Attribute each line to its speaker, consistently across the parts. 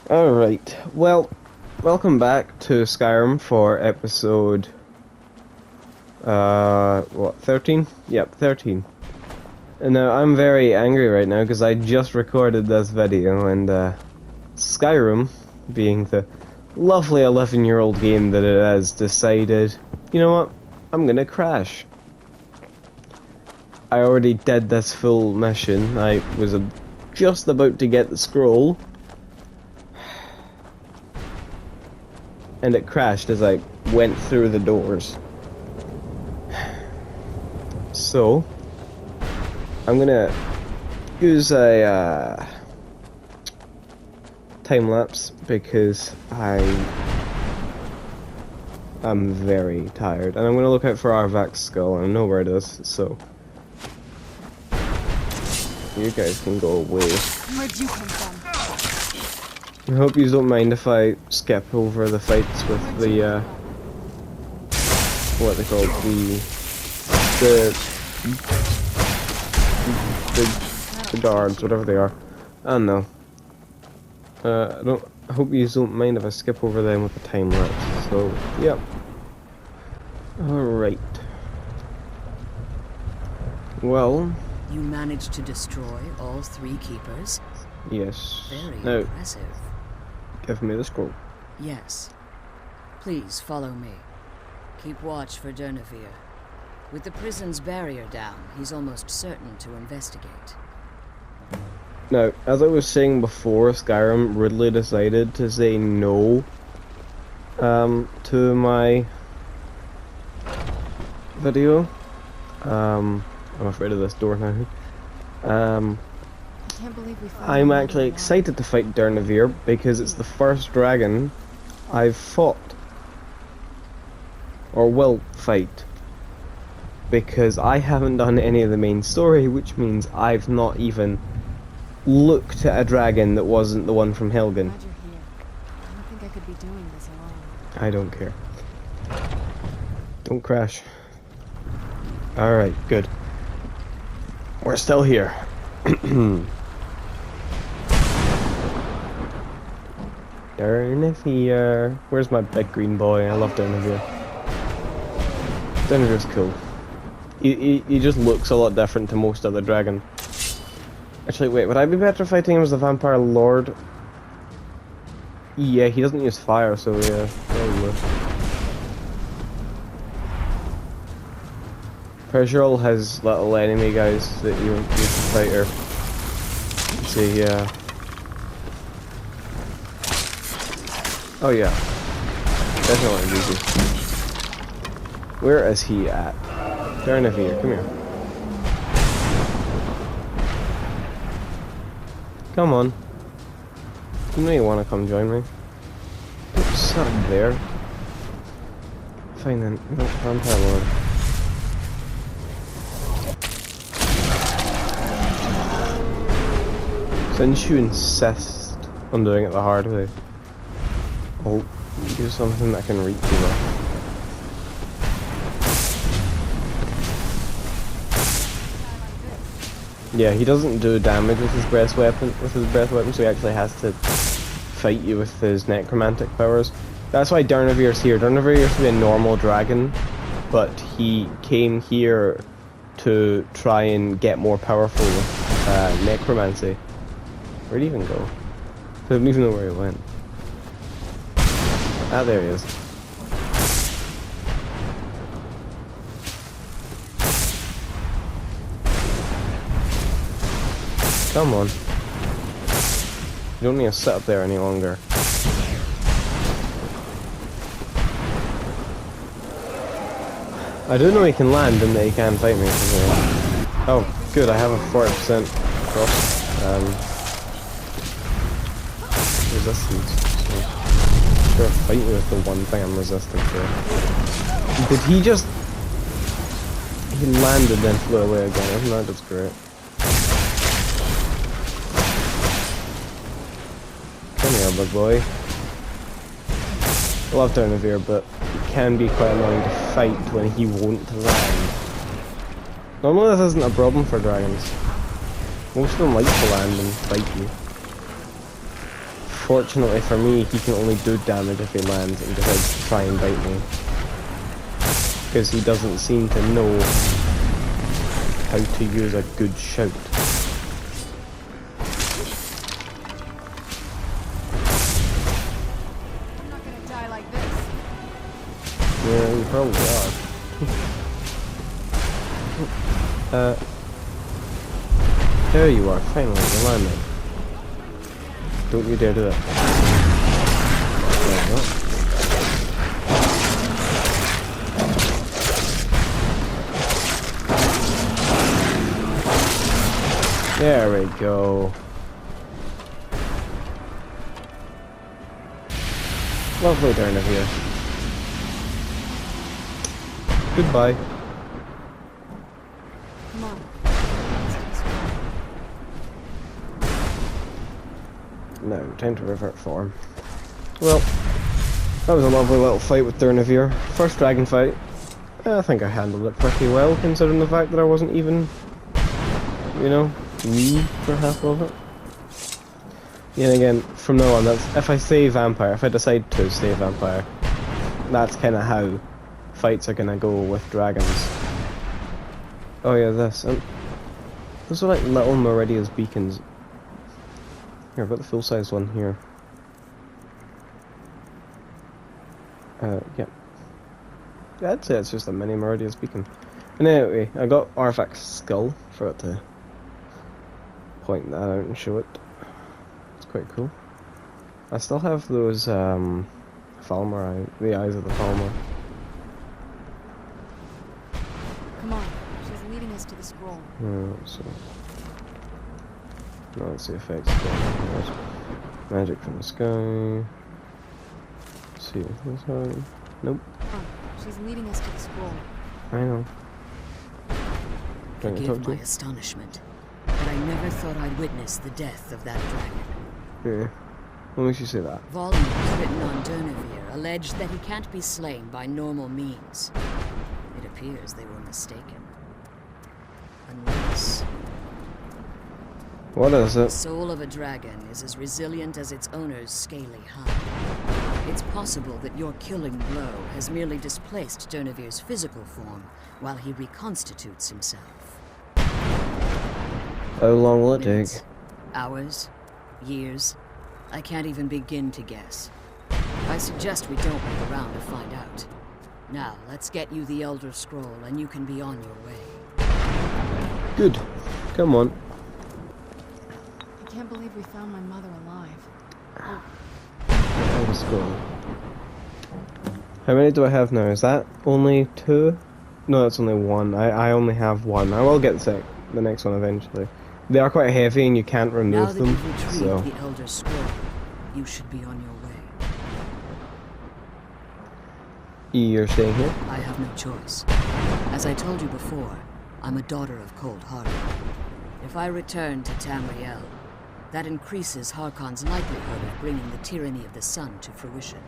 Speaker 1: Alright, well, welcome back to Skyrim for episode, what, 13? Yep, 13. And now, I'm very angry right now because I just recorded this video and, Skyrim, being the lovely 11-year-old game that it has, decided, you know what, I'm gonna crash. I already did this full mission. I was just about to get the scroll, and it crashed as I went through the doors. So, I'm gonna use a time lapse because I'm very tired, and I'm gonna look out for Arvak's skull. I know where it is, so you guys can go away.
Speaker 2: Where'd you come from?
Speaker 1: I hope you don't mind if I skip over the fights with the, what they call the guards, whatever they are. I don't know. I hope you don't mind if I skip over them with the time lapse. So, yep. Alright. Well.
Speaker 2: You managed to destroy all three keepers?
Speaker 1: Yes.
Speaker 2: Very
Speaker 1: Now,
Speaker 2: impressive.
Speaker 1: give me the scroll.
Speaker 2: Yes. Please follow me. Keep watch for Durnavir. With the prison's barrier down, he's almost certain to investigate.
Speaker 1: Now, as I was saying before, Skyrim rudely decided to say no to my video. I'm afraid of this door now.
Speaker 3: Can't believe we found
Speaker 1: I'm
Speaker 3: him
Speaker 1: actually
Speaker 3: alive.
Speaker 1: excited to fight Durnavir because it's the first dragon I've fought. Or will fight. Because I haven't done any of the main story, which means I've not even looked at a dragon that wasn't the one from Helgen.
Speaker 3: Glad you're here. I don't think I could be doing this alone.
Speaker 1: I don't care. Don't crash. Alright, good. We're still here. Durnavir. Where's my big green boy? I love Durnavir. Durnavir's cool. He just looks a lot different to most other dragon. Actually, wait, would I be better fighting him as the Vampire Lord? Yeah, he doesn't use fire, so yeah, probably. Pretty sure all his little enemy guys that you can fight are... See, yeah. Oh yeah. Definitely easy. Where is he at? Durnavir, come here. Come on. You know you want to come join me. Don't sit up there. Fine then. No, Vampire Lord. Since you insist on doing it the hard way, I'll do something that can reach you with. Yeah, he doesn't do damage with his breath weapon, so he actually has to fight you with his necromantic powers. That's why Durnavir's here. Durnavir used to be a normal dragon, but he came here to try and get more powerful with necromancy. Where'd he even go? I don't even know where he went. Ah, there he is. Come on. You don't need to sit up there any longer. I do know he can land and that he can fight me. Oh, good, I have a 40% cross. Resistance. So, sure, fight me with the one thing I'm resistant to. Did he just... He landed then flew away again, isn't that just great? Come here, big boy. I love Durnavir, but it can be quite annoying to fight when he won't land. Normally this isn't a problem for dragons. Most of them like to land and fight you. Unfortunately for me, he can only do damage if he lands and decides to try and bite me. Because he doesn't seem to know how to use a good shout.
Speaker 3: I'm not gonna die like this.
Speaker 1: Yeah, you probably are. There you are, finally, you're landing. Don't you dare do that. There you go. There we go. Lovely down here. Goodbye.
Speaker 3: Come on.
Speaker 1: No, time to revert form. Well, that was a lovely little fight with Durnavir. First dragon fight. I think I handled it pretty well, considering the fact that I wasn't even, you know, me for half of it. Yeah, and again, from now on, that's if I say vampire, if I decide to say vampire, that's kind of how fights are gonna go with dragons. Oh yeah, this. Those are like little Meridia's beacons. Here, I've got the full-size one here. Yeah. I'd say it's just a mini Meridia's beacon. And anyway, I got Arvak's skull for it to point that out and show it. It's quite cool. I still have those, Falmer the eyes of the Falmer.
Speaker 3: Come on. She's leading us to the scroll.
Speaker 1: So... No, let's see effects. Magic from the sky. Let's see this one. Nope.
Speaker 3: Come on. She's leading us to the scroll.
Speaker 1: I know. Trying to talk
Speaker 2: Forgive
Speaker 1: to
Speaker 2: my
Speaker 1: you?
Speaker 2: astonishment, but I never thought I'd witness the death of that dragon.
Speaker 1: Yeah. What makes you say that?
Speaker 2: Volumes written on Durnavir allege that he can't be slain by normal means. It appears they were mistaken. Unless
Speaker 1: What is
Speaker 2: the
Speaker 1: it?
Speaker 2: soul of a dragon is as resilient as its owner's scaly hide. It's possible that your killing blow has merely displaced Durnavir's physical form while he reconstitutes himself.
Speaker 1: How long will it take?
Speaker 2: Minutes, hours, years. I can't even begin to guess. I suggest we don't wait around to find out. Now, let's get you the Elder Scroll and you can be on your way.
Speaker 1: Good. Come on.
Speaker 3: I can't believe we found my mother alive.
Speaker 1: Let's go. How many do I have now? Is that only 2? No, that's only 1. I only have 1. I will get the next one eventually. They are quite heavy and you can't
Speaker 2: Now
Speaker 1: remove
Speaker 2: that
Speaker 1: them,
Speaker 2: you've retrieved
Speaker 1: so...
Speaker 2: the Elder Scroll, you should be on your way.
Speaker 1: You're staying here?
Speaker 2: I have no choice. As I told you before, I'm a daughter of Cold Heart. If I return to Tamriel, that increases Harkon's likelihood of bringing the tyranny of the sun to fruition.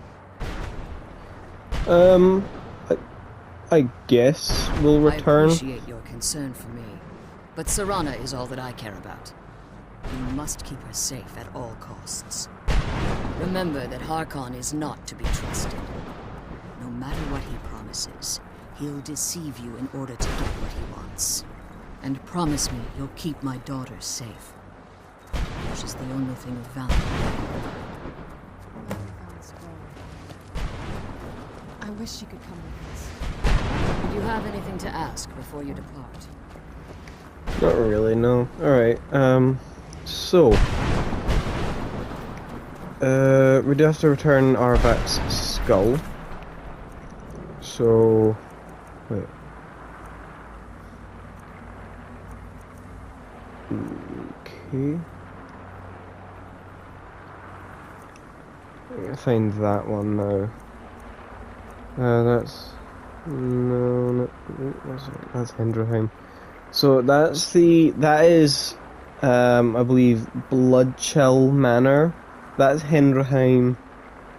Speaker 1: I guess we'll return.
Speaker 2: I appreciate your concern for me, but Serana is all that I care about. You must keep her safe at all costs. Remember that Harkon is not to be trusted. No matter what he promises, he'll deceive you in order to get what he wants. And promise me you'll keep my daughter safe. Which is the only thing of value.
Speaker 3: We found the scroll. I wish she could come with us.
Speaker 2: Do you have anything to ask before you depart?
Speaker 1: Not really, no. Alright, so... we do have to return Arvak's skull. So... Wait. Okay. I'm gonna find that one now. That's... No, that's Hendrheim. So that is, I believe, Bloodchill Manor. That's Hendrheim.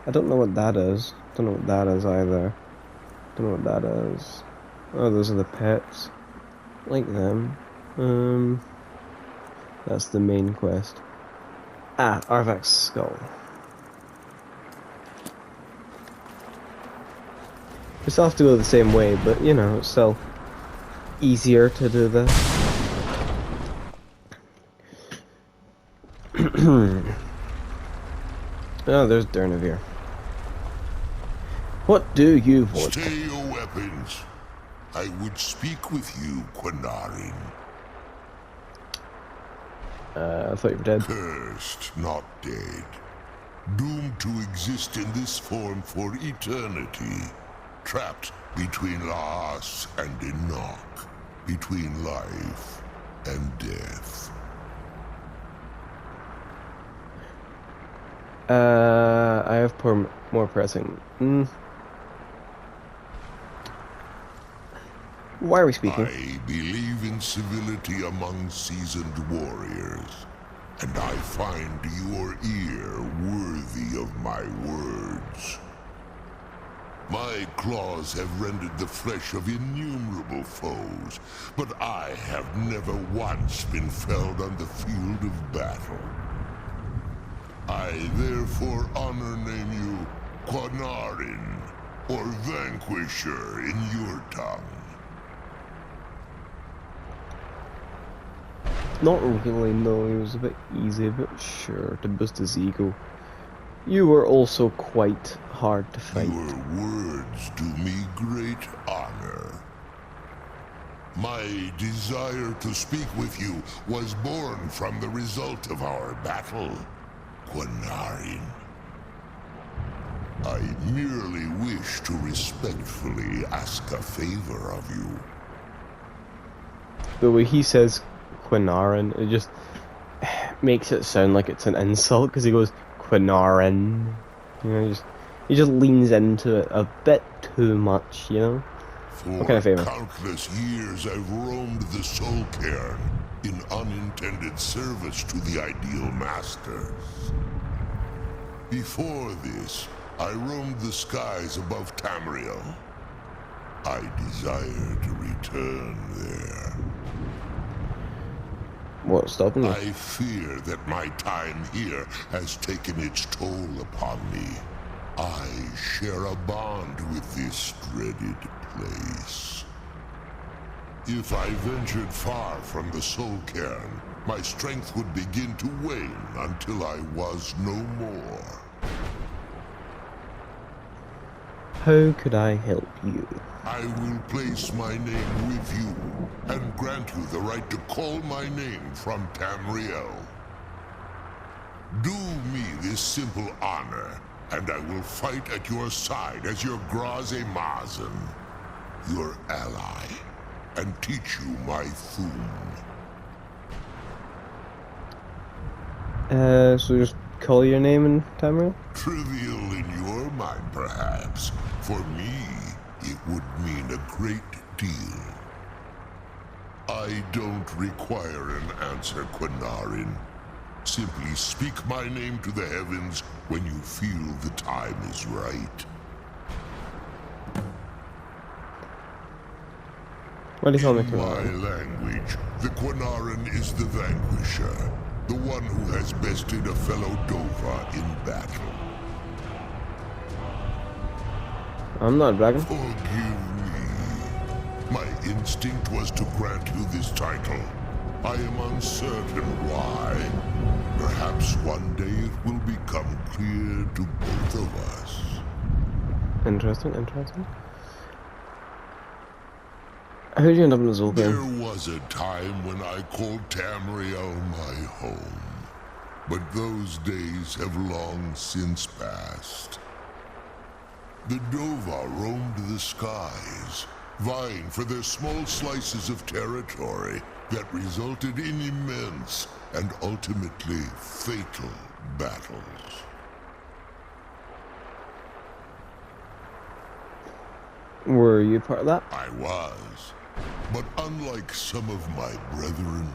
Speaker 1: I don't know what that is. Don't know what that is either. Don't know what that is. Oh, those are the pets. Like them. That's the main quest. Ah, Arvak's skull. We still have to go the same way, but you know, it's still easier to do this. Oh, there's Durnavir. What do you want?
Speaker 4: Stay your weapons. I would speak with you, Quinarin.
Speaker 1: I thought you were dead.
Speaker 4: Cursed, not dead. Doomed to exist in this form for eternity. Trapped between Laas and Enoch. Between life and death.
Speaker 1: I have more pressing. Why are we speaking?
Speaker 4: I believe in civility among seasoned warriors, and I find your ear worthy of my words. My claws have rendered the flesh of innumerable foes, but I have never once been felled on the field of battle. I therefore honor name you Quinarin, or Vanquisher in your tongue.
Speaker 1: Not really, no, it was a bit easy, but sure, to boost his ego. You were also quite hard to fight.
Speaker 4: Your words do me great honor. My desire to speak with you was born from the result of our battle, Quinarin. I merely wish to respectfully ask a favor of you.
Speaker 1: The way he says Quinarin, it just makes it sound like it's an insult, because he goes Quinarin. You know, he just leans into it a bit too much, you know?
Speaker 4: For
Speaker 1: What kind of favor?
Speaker 4: countless years I've roamed the Soul Cairn in unintended service to the Ideal Masters. Before this, I roamed the skies above Tamriel. I desire to return there.
Speaker 1: What's stopping you?
Speaker 4: I fear that my time here has taken its toll upon me. I share a bond with this dreaded place. If I ventured far from the Soul Cairn, my strength would begin to wane until I was no more.
Speaker 1: How could I help you?
Speaker 4: I will place my name with you and grant you the right to call my name from Tamriel. Do me this simple honor, and I will fight at your side as your Graze Mazen, your ally, and teach you my Thum.
Speaker 1: So just call your name in Tamriel?
Speaker 4: Trivial in your mind, perhaps. For me, it would mean a great deal. I don't require an answer, Quinarin. Simply speak my name to the heavens when you feel the time is right.
Speaker 1: What do you call me,
Speaker 4: In my
Speaker 1: Quinarin?
Speaker 4: language, the Quinarin is the vanquisher, the one who has bested a fellow Dova in battle.
Speaker 1: I'm not a dragon.
Speaker 4: Forgive me. My instinct was to grant you this title. I am uncertain why. Perhaps one day it will become clear to both of us.
Speaker 1: Interesting, interesting. How did you end up in the Soul
Speaker 4: There
Speaker 1: Cairn?
Speaker 4: was a time when I called Tamriel my home. But those days have long since passed. The Dova roamed the skies, vying for their small slices of territory that resulted in immense and ultimately fatal battles.
Speaker 1: Were you part of that?
Speaker 4: I was, but unlike some of my brethren,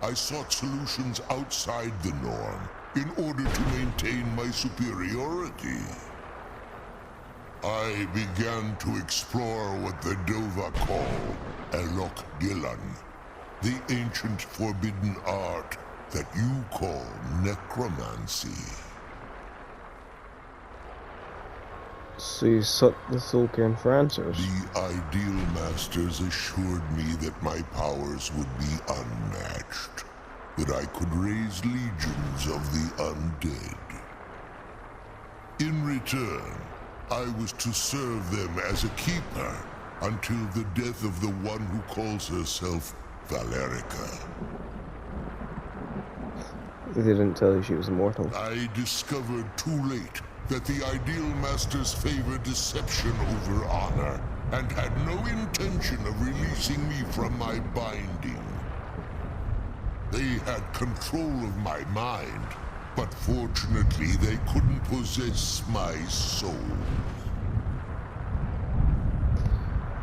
Speaker 4: I sought solutions outside the norm in order to maintain my superiority. I began to explore what the Dova call Elok Gillan, the ancient forbidden art that you call necromancy.
Speaker 1: So you sought the Soul Cairn for answers.
Speaker 4: The Ideal Masters assured me that my powers would be unmatched, that I could raise legions of the undead. In return, I was to serve them as a keeper until the death of the one who calls herself Valerica.
Speaker 1: They didn't tell you she was immortal.
Speaker 4: I discovered too late that the Ideal Masters favor deception over honor, and had no intention of releasing me from my binding. They had control of my mind, but fortunately they couldn't possess my soul.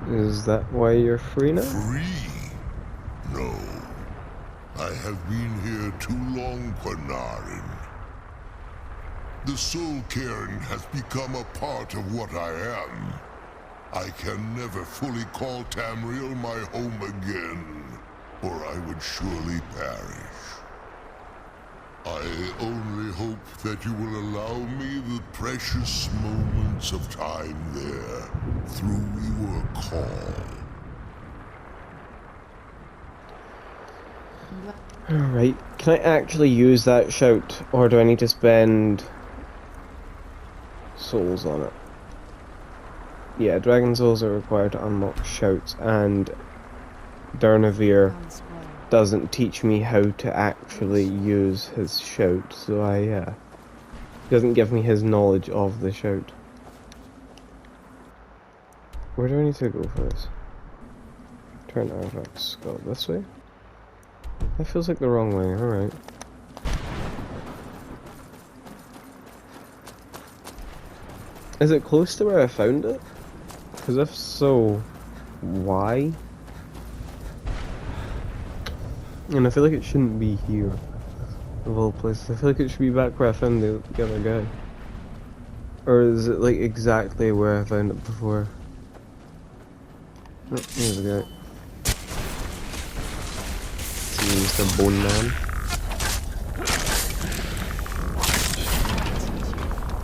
Speaker 1: Is that why you're free now?
Speaker 4: Free? No. I have been here too long, Quanarin. The Soul Cairn has become a part of what I am. I can never fully call Tamriel my home again, or I would surely perish. I only hope that you will allow me the precious moments of time there, through your call.
Speaker 1: Alright, can I actually use that shout, or do I need to spend souls on it? Yeah, dragon souls are required to unlock shouts, and Durnavir doesn't teach me how to actually use his shout, so doesn't give me his knowledge of the shout. Where do I need to go for this? Turn artifacts skull this way? That feels like the wrong way, alright. Is it close to where I found it? Because if so, why? And I feel like it shouldn't be here, of all places. I feel like it should be back where I found the other guy. Or is it like exactly where I found it before? Oh, here's the guy. See, Mr. Bone Man.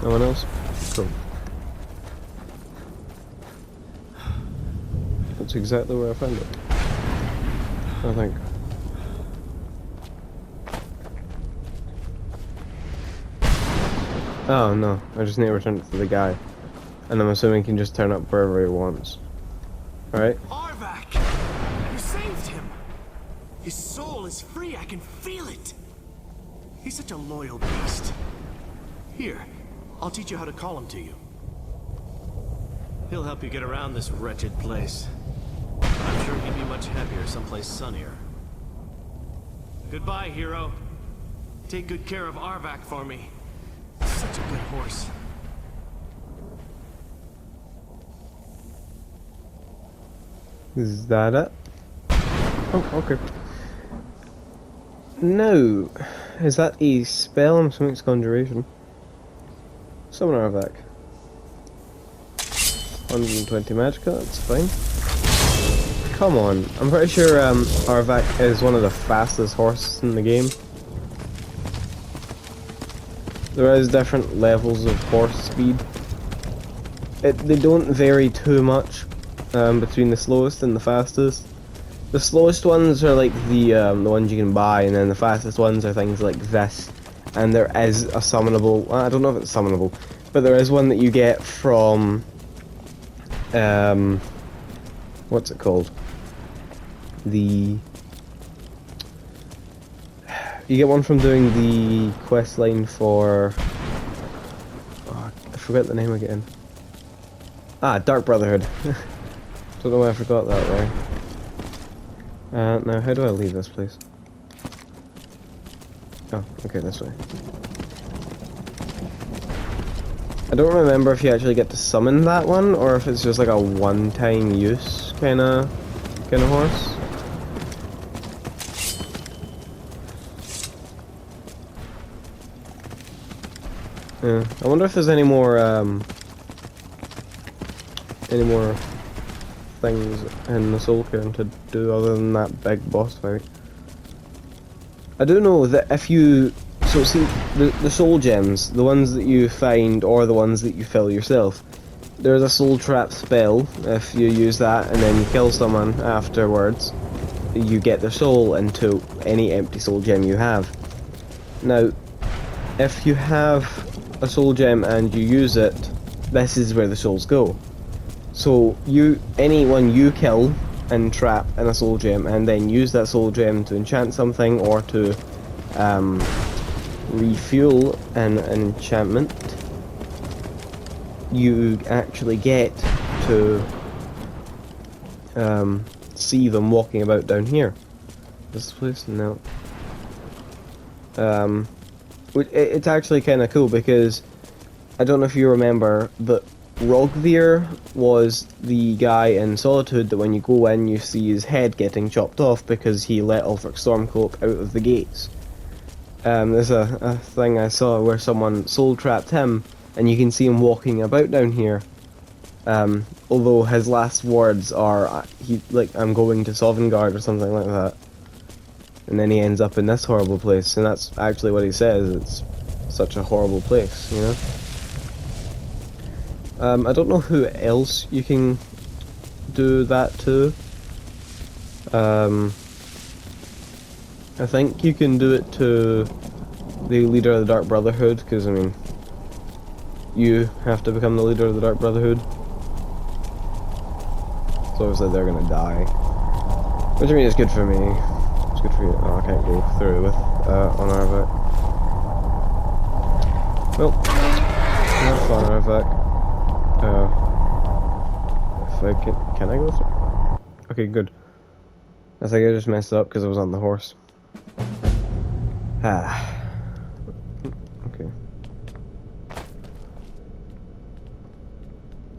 Speaker 1: No one else? Cool. That's exactly where I found it, I think. Oh no, I just need to return it to the guy. And I'm assuming he can just turn up wherever he wants. Alright?
Speaker 5: Arvak! You saved him! His soul is free, I can feel it! He's such a loyal beast. Here, I'll teach you how to call him to you. He'll help you get around this wretched place. I'm sure he'd be much happier someplace sunnier. Goodbye, hero. Take good care of Arvak for me. Such a good horse.
Speaker 1: Is that it? Oh, okay. No. Is that a spell? I'm assuming it's conjuration. Summon Arvak. 120 magicka, that's fine. Come on. I'm pretty sure Arvak is one of the fastest horses in the game. There is different levels of horse speed. They don't vary too much between the slowest and the fastest. The slowest ones are like the ones you can buy, and then the fastest ones are things like this. And there is a summonable. Well, I don't know if it's summonable, but there is one that you get from what's it called? You get one from doing the quest line for... Oh, I forgot the name again. Ah, Dark Brotherhood. Don't know why I forgot that there. Now, how do I leave this place? Oh, okay, this way. I don't remember if you actually get to summon that one, or if it's just like a one-time use kind of horse. Yeah, I wonder if there's any more things in the Soul Cairn to do other than that big boss fight. I do know that if you... So see, the soul gems, the ones that you find or the ones that you fill yourself, there's a soul trap spell. If you use that and then you kill someone afterwards, you get the soul into any empty soul gem you have. Now, if you have a soul gem and you use it, this is where the souls go. So anyone you kill and trap in a soul gem, and then use that soul gem to enchant something or to refuel an enchantment, you actually get to see them walking about down here. This place? No. It's actually kind of cool because I don't know if you remember, but Rogvir was the guy in Solitude that when you go in you see his head getting chopped off because he let Ulfric Stormcloak out of the gates. There's a thing I saw where someone soul trapped him, and you can see him walking about down here. Although his last words are, I'm going to Sovngarde or something like that. And then he ends up in this horrible place, and that's actually what he says. It's such a horrible place, you know? I don't know who else you can do that to. I think you can do it to the leader of the Dark Brotherhood, because, I mean, you have to become the leader of the Dark Brotherhood. So obviously they're gonna die. Which I mean is good for me. It's good for you. Oh, I can't go through with on Arvak. Well, not on Arvak. If I can I go through? Okay, good. I think I just messed up because I was on the horse. Ah. Okay.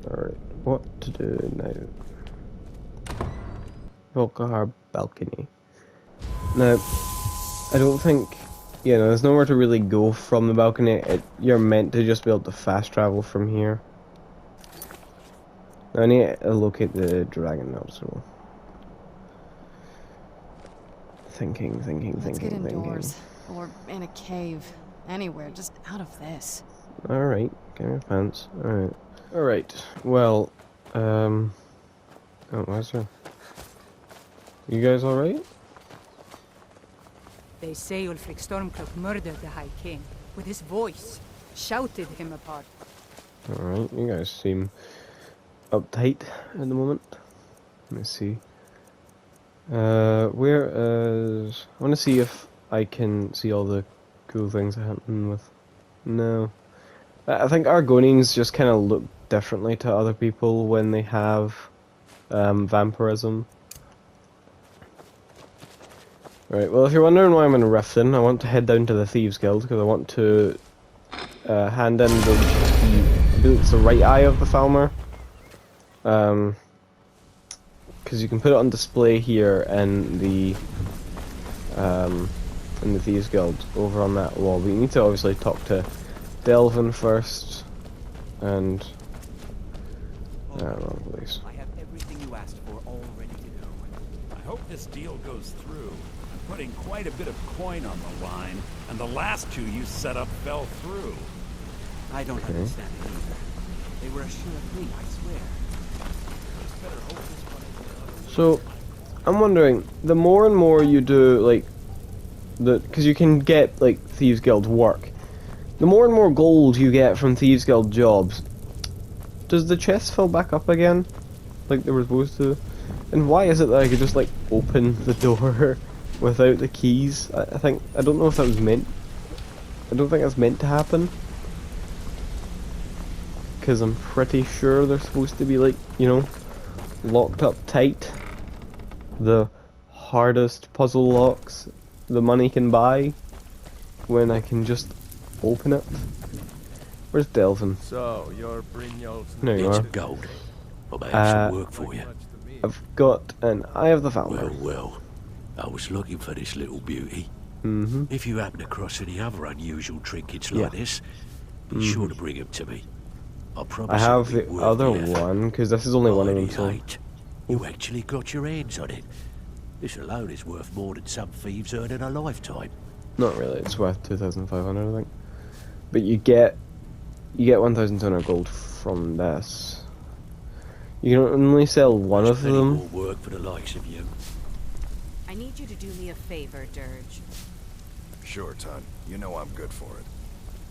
Speaker 1: Alright, what to do now? Volkahar balcony. Now, I don't think, there's nowhere to really go from the balcony. You're meant to just be able to fast travel from here. Now I need to locate the dragon also. Thinking.
Speaker 3: Let's get indoors. Or in a cave. Anywhere, just out of this.
Speaker 1: Alright, get your pants. Alright, well, oh, what's there? You guys alright?
Speaker 6: They say Ulfric Stormcloak murdered the High King with his voice, shouted him apart.
Speaker 1: Alright, you guys seem uptight at the moment. Let me see. Where is... I want to see if I can see all the cool things that happen with... No. I think Argonians just kind of look differently to other people when they have vampirism. Right, well if you're wondering why I'm in Riften, I want to head down to the Thieves Guild because I want to hand in it's the right eye of the Falmer. Because you can put it on display here in the Thieves Guild over on that wall. But you need to obviously talk to Delvin first, and wrong place.
Speaker 7: I have everything you asked for all ready to go. I hope this deal goes through. I'm putting quite a bit of coin on the line, and the last two you set up fell through. I don't understand it either. They were a sure thing, I swear. Better hope this one.
Speaker 1: So, I'm wondering, the more and more you do, because you can get, Thieves Guild work, the more and more gold you get from Thieves Guild jobs, does the chest fill back up again? Like they were supposed to? And why is it that I could just, open the door without the keys? I don't know if that was meant. I don't think that's meant to happen. Because I'm pretty sure they're supposed to be, locked up tight. The hardest puzzle locks the money can buy, when I can just open it. Where's Delvin?
Speaker 8: So, you're Brynjolf's...
Speaker 1: There you
Speaker 9: Bits
Speaker 1: are.
Speaker 9: of gold. I may have some work for you.
Speaker 1: I've got an Eye of the Falmer.
Speaker 9: Well, I was looking for this little beauty. If you happen across any other unusual trinkets like this, be sure to bring them to me. I promise
Speaker 1: I have
Speaker 9: it'll be
Speaker 1: the
Speaker 9: worth
Speaker 1: other
Speaker 9: the effort.
Speaker 1: one, because this is only one of them, so...
Speaker 9: 98. You actually got your hands on it. This alone is worth more than some thieves earn in a lifetime.
Speaker 1: Not really, it's worth 2,500 I think. But you get 1,200 gold from this. You can only sell one of
Speaker 9: Plenty more
Speaker 1: them.
Speaker 9: work for the likes of you.
Speaker 10: I need you to do me a favor, Dirge.
Speaker 8: Sure, Ton. You know I'm good for it.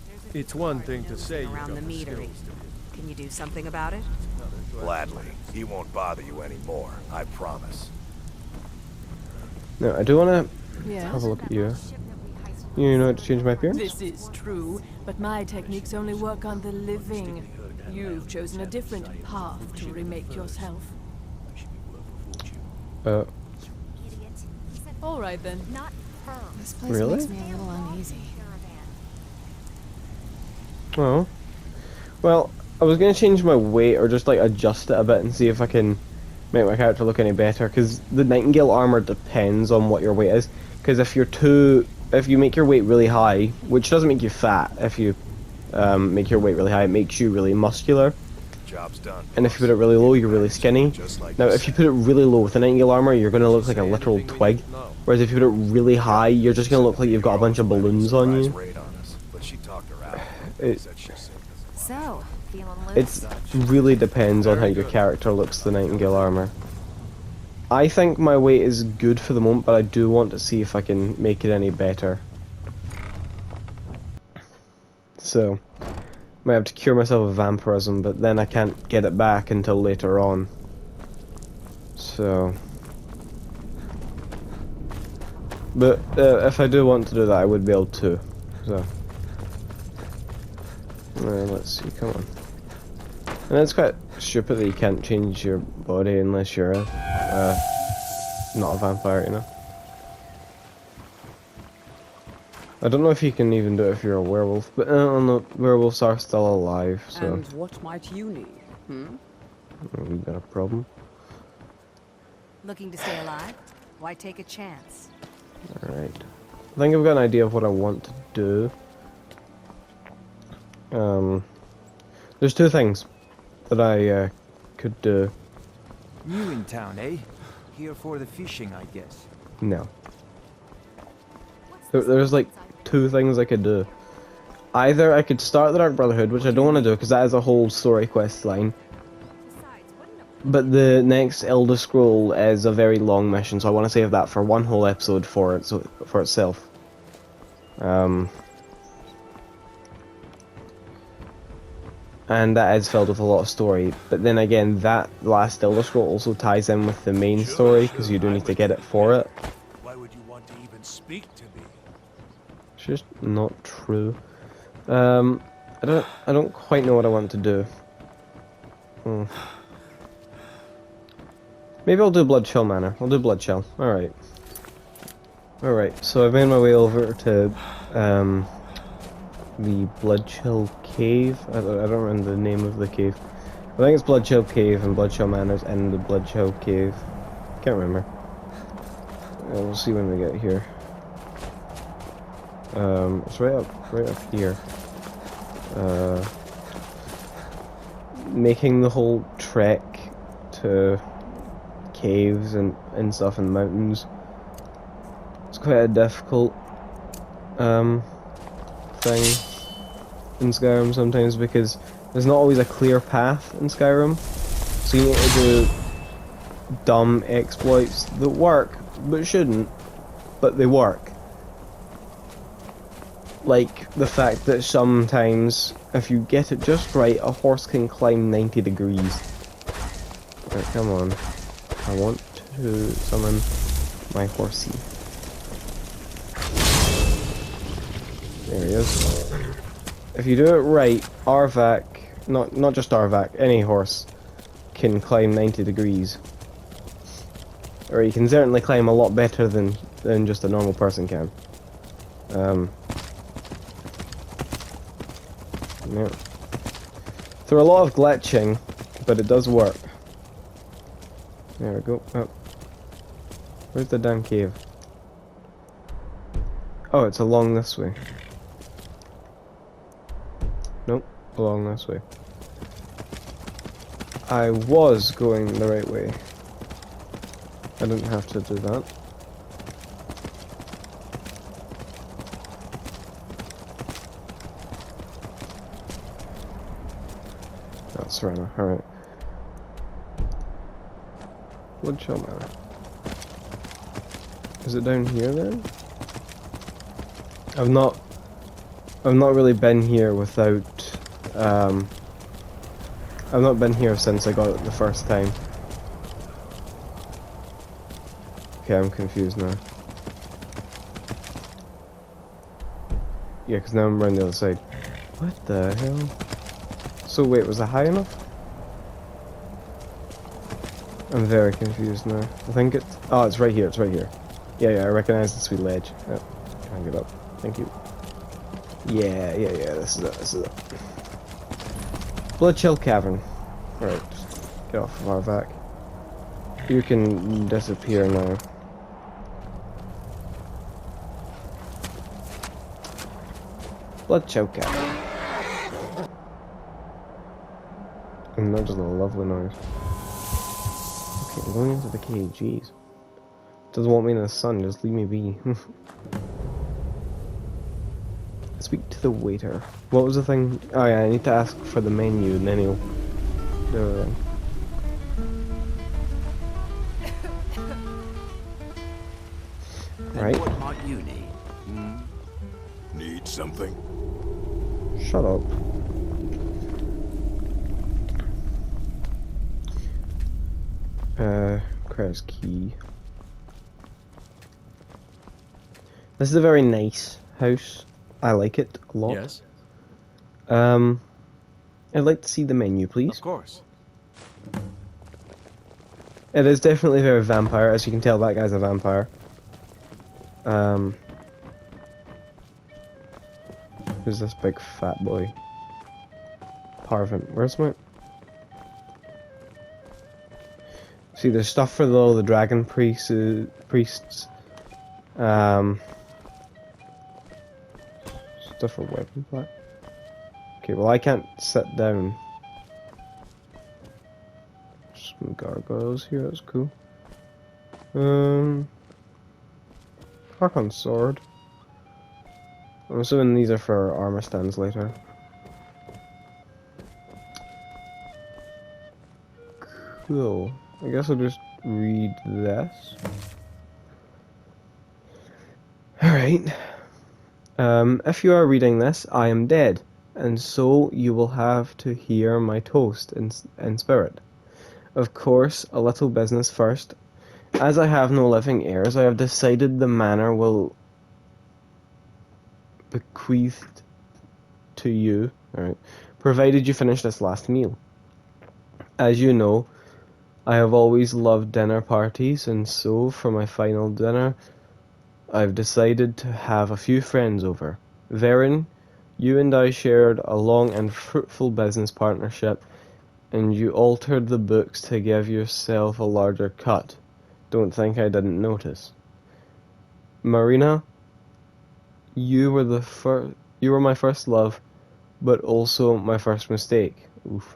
Speaker 10: There's a
Speaker 8: It's one
Speaker 10: guard
Speaker 8: thing to
Speaker 10: nosing
Speaker 8: say you
Speaker 10: around
Speaker 8: got
Speaker 10: the
Speaker 8: the
Speaker 10: meadery.
Speaker 8: skills to be.
Speaker 10: Can you do something about it?
Speaker 11: Gladly. He won't bother you anymore, I promise.
Speaker 1: No, I do want to
Speaker 3: Yeah.
Speaker 1: have a look at you. You know how to change my appearance?
Speaker 12: This is true, but my techniques only work on the living. You've chosen a different path to remake yourself. All right then.
Speaker 3: This place
Speaker 1: Really?
Speaker 3: makes me a little uneasy.
Speaker 1: Oh. Well, I was going to change my weight or just like adjust it a bit and see if I can make my character look any better, because the Nightingale armor depends on what your weight is. Because if you make your weight really high, which doesn't make you fat, if you make your weight really high, it makes you really muscular.
Speaker 11: Job's done.
Speaker 1: And if you put it really low, you're really skinny.
Speaker 11: Just like
Speaker 1: Now,
Speaker 11: you
Speaker 1: if you
Speaker 11: said.
Speaker 1: put it really low with the Nightingale armor, you're going to look like a literal twig. Whereas if you put it really high, you're just going to look like you've got a bunch of balloons on you.
Speaker 11: Raid on us, but she talked her out.
Speaker 1: It,
Speaker 11: Said she'll save us.
Speaker 10: So, feeling loose?
Speaker 1: it really depends on how your character looks, the Nightingale armor. I think my weight is good for the moment, but I do want to see if I can make it any better. So, might have to cure myself of vampirism, but then I can't get it back until later on. So... But if I do want to do that, I would be able to. So... let's see, come on. And it's quite stupid that you can't change your body unless you're not a vampire, you know? I don't know if you can even do it if you're a werewolf, but no, werewolves are still alive, so...
Speaker 6: And what might you need?
Speaker 1: We've got a problem.
Speaker 10: Looking to stay alive? Why take a chance?
Speaker 1: Alright. I think I've got an idea of what I want to do. There's two things that I could do.
Speaker 13: New in town, eh? Here for the fishing, I guess.
Speaker 1: No. There's like two things I could do. Either I could start the Dark Brotherhood, which I don't want to do because that is a whole story quest line. But the next Elder Scroll is a very long mission, so I want to save that for one whole episode for itself. And that is filled with a lot of story. But then again, that last Elder Scroll also ties in with the main story because you do need to get it for it.
Speaker 9: Why would you want to even speak to me?
Speaker 1: It's just not true. I don't quite know what I want to do. Maybe I'll do Bloodshell Manor. I'll do Bloodshell. Alright. Alright, so I've made my way over to the Bloodshell Cave. I don't remember the name of the cave. I think it's Bloodshell Cave and Bloodshell Manor's in the Bloodshell Cave. Can't remember. We'll see when we get here. It's right up here. Making the whole trek to caves and stuff in the mountains. It's quite a difficult thing in Skyrim sometimes because there's not always a clear path in Skyrim. So you need to do dumb exploits that work, but shouldn't, but they work. Like the fact that sometimes, if you get it just right, a horse can climb 90 degrees. Right, come on. I want to summon my horsey. There he is. If you do it right, Arvak, not just Arvak, any horse can climb 90 degrees. Or he can certainly climb a lot better than just a normal person can. Yeah. Through a lot of glitching, but it does work. There we go. Oh. Where's the damn cave? Oh, it's along this way. Nope, along this way. I was going the right way. I didn't have to do that. That's right, alright. Bloodshell Manor. Is it down here then? I've not really been here without, I've not been here since I got it the first time. Okay, I'm confused now. Yeah, because now I'm around the other side. What the hell? So wait, was it high enough? I'm very confused now. I think it's... Oh, it's right here, it's right here. Yeah, I recognize the sweet ledge. Yep, can't get up. Thank you. Yeah, this is it. Bloodshell Cavern. Right, get off of our back. You can disappear now. Bloodshell Cavern. And that does a lovely noise. Okay, I'm going into the cave, jeez. Doesn't want me in the sun, just leave me be. Speak to the waiter. What was the thing? Oh yeah, I need to ask for the menu and then he'll do everything. Right.
Speaker 9: What might you need?
Speaker 11: Need something?
Speaker 1: Shut up. Crow's Key. This is a very nice house. I like it a lot.
Speaker 9: Yes.
Speaker 1: I'd like to see the menu, please.
Speaker 9: Of course.
Speaker 1: It is definitely very vampire, as you can tell that guy's a vampire. Who's this big fat boy? Parvin. Where's my... See, there's stuff for all the dragon priests. Stuff for weapon play. Okay, well I can't sit down. Some gargoyles here, that's cool. Harkon's sword. I'm assuming these are for armor stands later. Cool. I guess I'll just read this. Alright. If you are reading this, I am dead, and so you will have to hear my toast in spirit. Of course, a little business first. As I have no living heirs, I have decided the manor will bequeathed to you, alright, provided you finish this last meal. As you know, I have always loved dinner parties, and so for my final dinner, I've decided to have a few friends over. Varen, you and I shared a long and fruitful business partnership, and you altered the books to give yourself a larger cut. Don't think I didn't notice. Marina, you were my first love, but also my first mistake. Oof.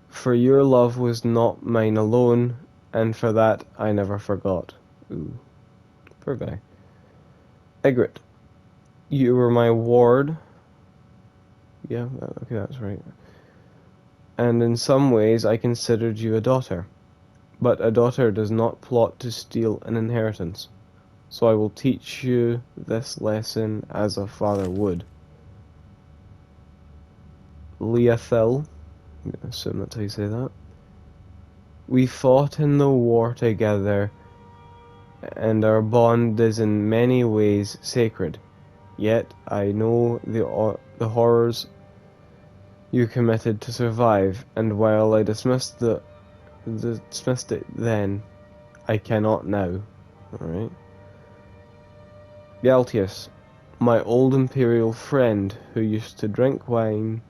Speaker 1: For your love was not mine alone, and for that I never forgot. Ooh. Poor guy. Ygritte, you were my ward. Yeah, okay, that's right. And in some ways I considered you a daughter. But a daughter does not plot to steal an inheritance. So I will teach you this lesson as a father would. Leothil, I assume that's how you say that. We fought in the war together, and our bond is in many ways sacred. Yet I know the horrors you committed to survive, and while I dismissed it then, I cannot now. Alright. Galtius, my old imperial friend who used to drink wine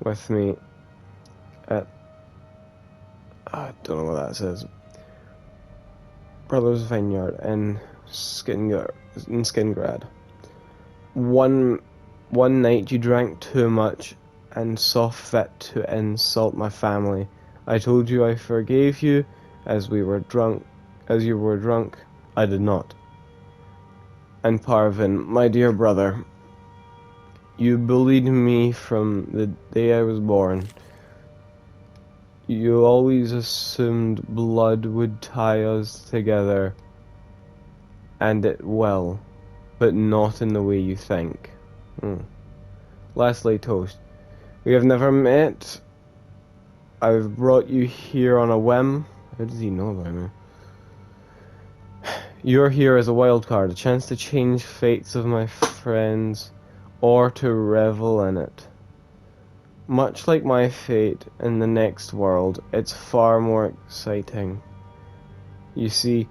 Speaker 1: with me at, I don't know what that says, Brothers Vineyard in Skingrad. One night you drank too much and saw fit to insult my family. I told you I forgave you as you were drunk. I did not. And Parvin, my dear brother, you bullied me from the day I was born. You always assumed blood would tie us together. And it will. But not in the way you think. Leslie Toast. We have never met. I've brought you here on a whim. How does he know about me? You're here as a wild card, a chance to change fates of my friends, or to revel in it. Much like my fate in the next world, it's far more exciting. You see,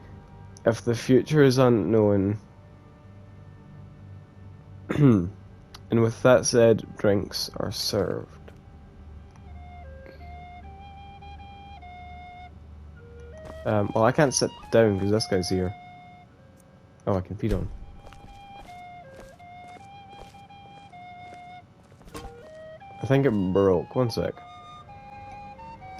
Speaker 1: if the future is unknown, and with that said, drinks are served. Well, I can't sit down because this guy's here. Oh, I can feed on. I think it broke. One sec.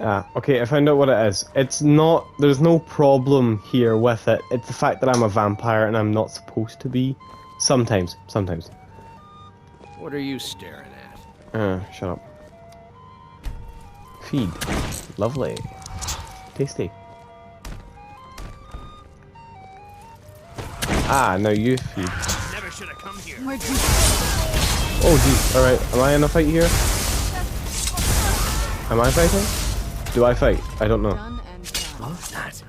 Speaker 1: Ah, okay, I found out what it is. It's not... There's no problem here with it. It's the fact that I'm a vampire and I'm not supposed to be. Sometimes.
Speaker 14: What are you staring at?
Speaker 1: Shut up. Feed. Lovely. Tasty. Ah, no, you feed.
Speaker 14: Never should have come here.
Speaker 1: Oh, geez. Alright, am I in a fight here? Am I fighting? Do I fight? I don't know.
Speaker 14: What's that?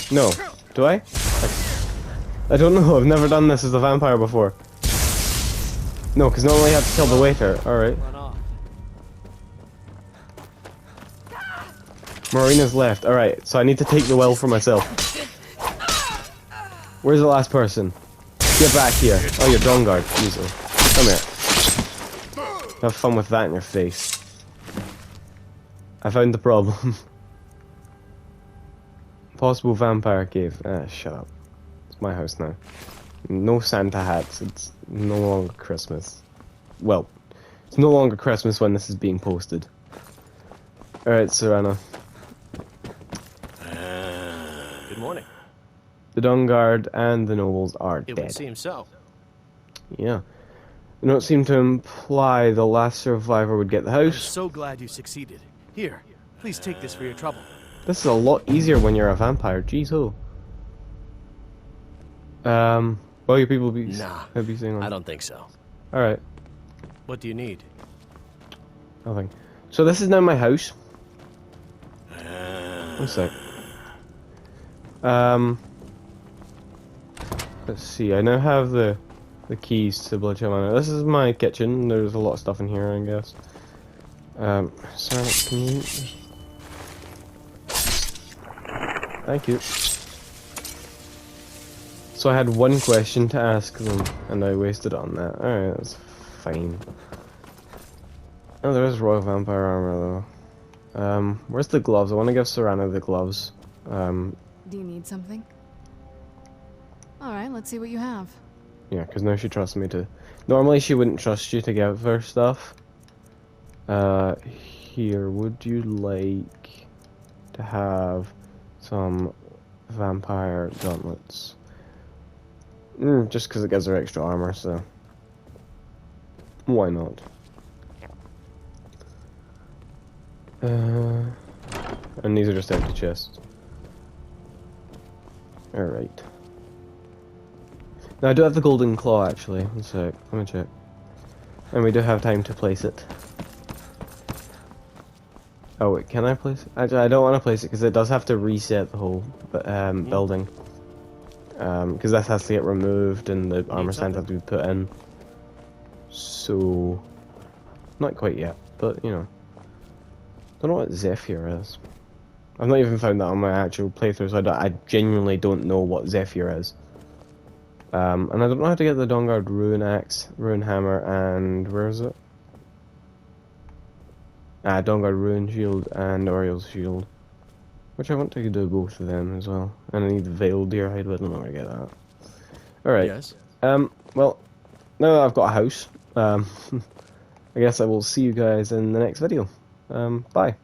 Speaker 1: No. Do I? I don't know. I've never done this as a vampire before. No, because normally you have to kill the waiter. Alright. Marina's left. Alright, so I need to take the well for myself. Where's the last person? Get back here. Oh, you're Dawnguard. Easily. Come here. Have fun with that in your face. I found the problem. Possible vampire cave. Ah, shut up. It's my house now. No Santa hats. It's no longer Christmas. Well, it's no longer Christmas when this is being posted. Alright, Serena.
Speaker 14: Good morning.
Speaker 1: The Dawnguard and the nobles are
Speaker 14: It
Speaker 1: dead.
Speaker 14: would seem so.
Speaker 1: Yeah. You don't seem to imply the last survivor would get the
Speaker 5: I'm
Speaker 1: house.
Speaker 5: so glad you succeeded. Here, please take this for your trouble.
Speaker 1: This is a lot easier when you're a vampire. Jeez, oh. Well, you people be...
Speaker 14: Nah,
Speaker 1: be saying on.
Speaker 14: I don't think so.
Speaker 1: Alright.
Speaker 5: What do you need?
Speaker 1: Nothing. So this is now my house. One sec. Let's see. I now have the keys to Bloodshot Manor. This is my kitchen. There's a lot of stuff in here, I guess. Sarah, can you... Thank you. So I had one question to ask them, and I wasted it on that. Alright, that's fine. Oh, there is Royal Vampire armor, though. Where's the gloves? I want to give Serana the gloves.
Speaker 3: Do you need something? Alright, let's see what you have.
Speaker 1: Yeah, because now she trusts me to... Normally she wouldn't trust you to give her stuff. Here, would you like to have some vampire gauntlets? Just because it gives her extra armor, so... Why not? And these are just empty chests. Alright. Now I do have the golden claw actually. One sec, let me check. And we do have time to place it. Oh wait, can I place it? Actually, I don't want to place it because it does have to reset the whole building. Because that has to get removed and the armor stands have to be put in. So... Not quite yet, but you know. Don't know what Zephyr is. I've not even found that on my actual playthrough, so I genuinely don't know what Zephyr is. And I don't know how to get the Dawnguard Rune Axe, Rune Hammer, and where is it? Dawnguard Rune Shield and Oriel's Shield. Which I want to do both of them as well. And I need the Veiled Deer Hide, but I don't know where to get that. Alright.
Speaker 14: Yes.
Speaker 1: Well, now that I've got a house, I guess I will see you guys in the next video. Bye.